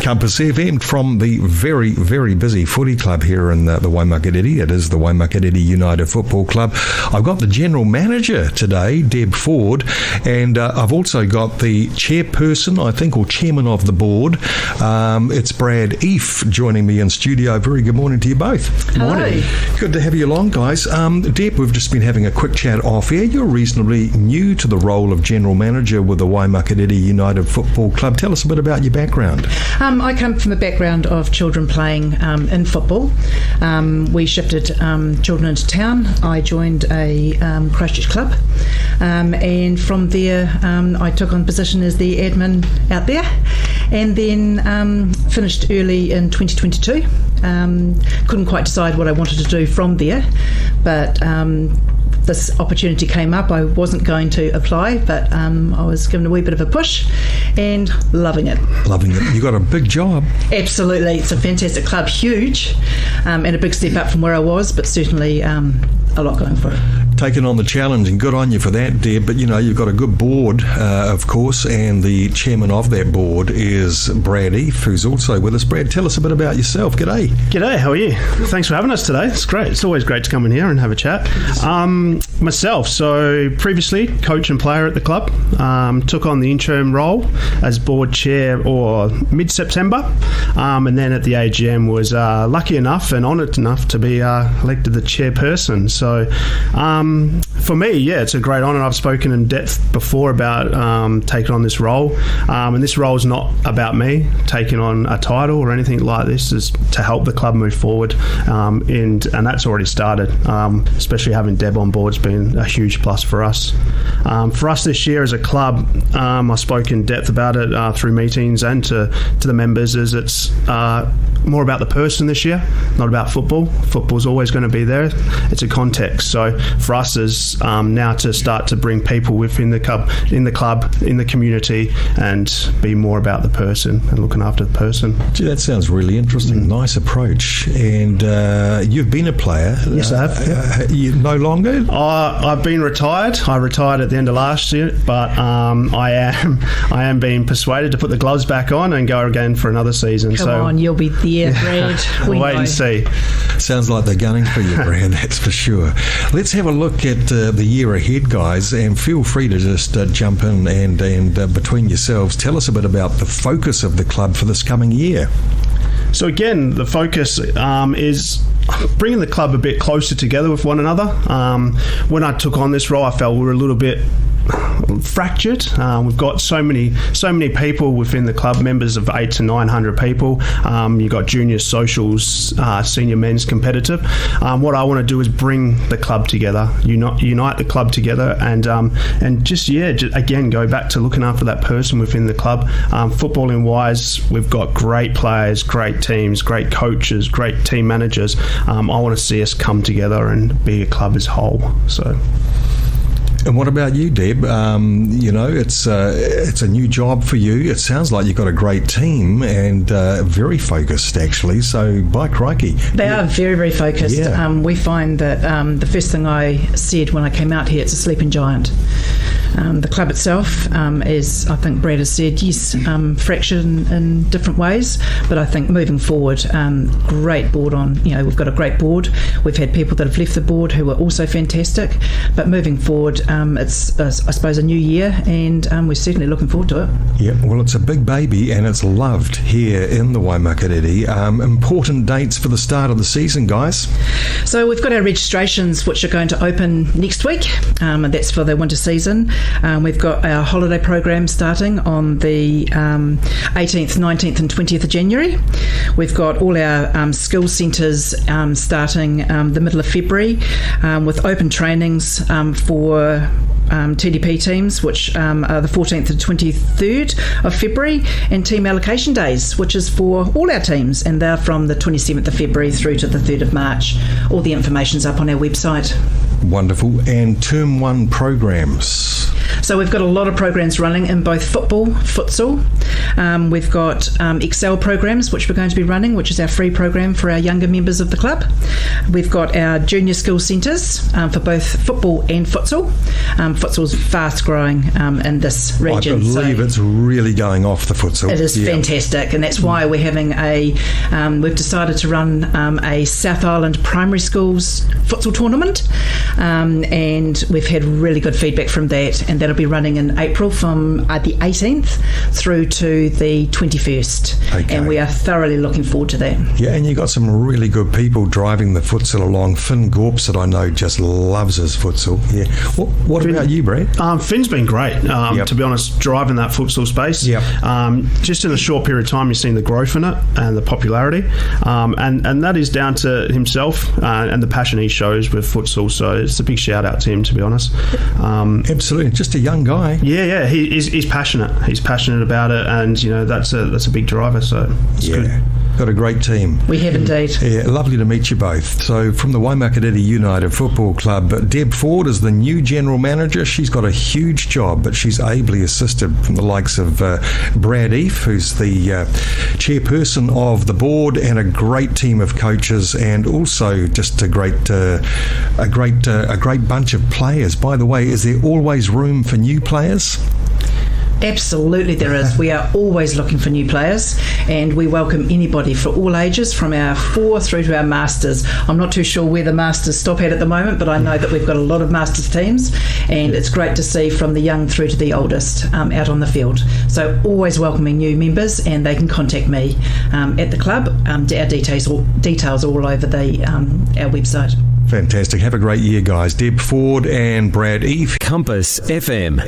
Compass FM from the very, very busy footy club here in the Waimak. It is the Waimak United Football Club. I've got the general manager today, Deb Foord, and I've also got the chairperson, I think, or chairman of the board. It's Brad Eiffe joining me in studio. Very good morning to you both. Good morning. Good to have you along, guys. Deb, we've just been having a quick chat off air. You're reasonably new to the role of general manager with the Waimak United Football Club. Tell us a bit about your background. I come from a background of children playing in football. We shifted children into town. I joined a Christchurch club, and from there I took on position as the admin out there, and then finished early in 2022. Couldn't quite decide what I wanted to do from there, but this opportunity came up. I wasn't going to apply, but I was given a wee bit of a push and loving it. Loving it. You got a big job. Absolutely. It's a fantastic club, huge, and a big step up from where I was, but certainly a lot going for it. Taking on the challenge, and good on you for that, Deb. But you know, you've got a good board, of course, and the chairman of that board is Brad Eiffe, who's also with us. Brad, tell us a bit about yourself. G'day. G'day, how are you? Thanks for having us today. It's great. It's always great to come in here and have a chat. Myself, so previously coach and player at the club, took on the interim role as board chair or mid-September, and then at the AGM was lucky enough and honoured enough to be elected the chairperson. So for me, yeah, it's a great honour. I've spoken in depth before about taking on this role, and this role is not about me taking on a title or anything like this. It's to help the club move forward, and that's already started. Especially having Deb on board has been a huge plus for us. For us this year as a club, I spoke in depth about it through meetings and to the members, is it's more about the person this year, not about football. Football's always going to be there. It's a context. So for us is now to start to bring people within the club, in the community, and be more about the person and looking after the person. Gee, that sounds really interesting. Nice approach. And you've been a player. Yes, I have. You no longer? I've been retired. I retired at the end of last year, but I am being persuaded to put the gloves back on and go again for another season. Come on, you'll be there, Brad. We'll wait and see. Sounds like they're gunning for you, Brad, that's for sure. Let's have a look at the year ahead, guys, and feel free to just jump in and between yourselves, tell us a bit about the focus of the club for this coming year. So again, the focus is bringing the club a bit closer together with one another. When I took on this role, I felt we were a little bit fractured. We've got so many people within the club, members of 800 to 900 people. You've got junior socials, senior men's competitive. What I want to do is bring the club together, unite the club together, and just again go back to looking after that person within the club. Footballing wise, we've got great players, great teams, great coaches, great team managers. I want to see us come together and be a club as whole. So. And what about you, Deb? It's a new job for you. It sounds like you've got a great team and very focused, actually. So, by crikey. They are very, very focused. Yeah. We find that the first thing I said when I came out here, it's a sleeping giant. The club itself is, I think Brad has said, yes, fractured in different ways, but I think moving forward, great board on, we've got a great board. We've had people that have left the board who are also fantastic, but moving forward, it's, I suppose, a new year, and we're certainly looking forward to it. Yeah, well, it's a big baby, and it's loved here in the Waimak. Important dates for the start of the season, guys? So we've got our registrations, which are going to open next week, and that's for the winter season. We've got our holiday program starting on the 18th, 19th and 20th of January. We've got all our skills centres starting the middle of February with open trainings for TDP teams, which are the 14th to 23rd of February, and team allocation days, which is for all our teams, and they're from the 27th of February through to the 3rd of March. All the information's up on our website. Wonderful. And Term 1 programs? So we've got a lot of programs running in both football, futsal. We've got Excel programs, which we're going to be running, which is our free program for our younger members of the club. We've got our junior skills centres for both football and futsal. futsal's fast growing in this region. I believe it's really going off the futsal. It is fantastic, and that's why we're having we've decided to run a South Island primary schools futsal tournament, and we've had really good feedback from that, and that'll be running in April from the 18th through to the 21st, and we are thoroughly looking forward to that. Yeah, and you've got some really good people driving the futsal along. Finn Gorps, that I know, just loves his futsal. Yeah. What about you, Brad? Finn's been great, to be honest, driving that futsal space. Just in a short period of time, you've seen the growth in it and the popularity, and that is down to himself and the passion he shows with futsal. So it's a big shout out to him, to be honest. Absolutely, just a young guy. Yeah, he's passionate. He's passionate about it, and that's a big driver. So it's good. Got a great team. We have indeed. Yeah, lovely to meet you both. So from the Waimak United Football Club, Deb Foord is the new general manager. She's got a huge job, but she's ably assisted from the likes of Brad Eiffe, who's the chairperson of the board, and a great team of coaches, and also just a great bunch of players. By the way, is there always room for new players? Absolutely there is. We are always looking for new players, and we welcome anybody for all ages, from our 4 through to our masters. I'm not too sure where the masters stop at the moment, but I know that we've got a lot of masters teams, and it's great to see from the young through to the oldest out on the field. So always welcoming new members, and they can contact me at the club. Our details all over our website. Fantastic. Have a great year, guys. Deb Foord and Brad Eiffe. Compass FM.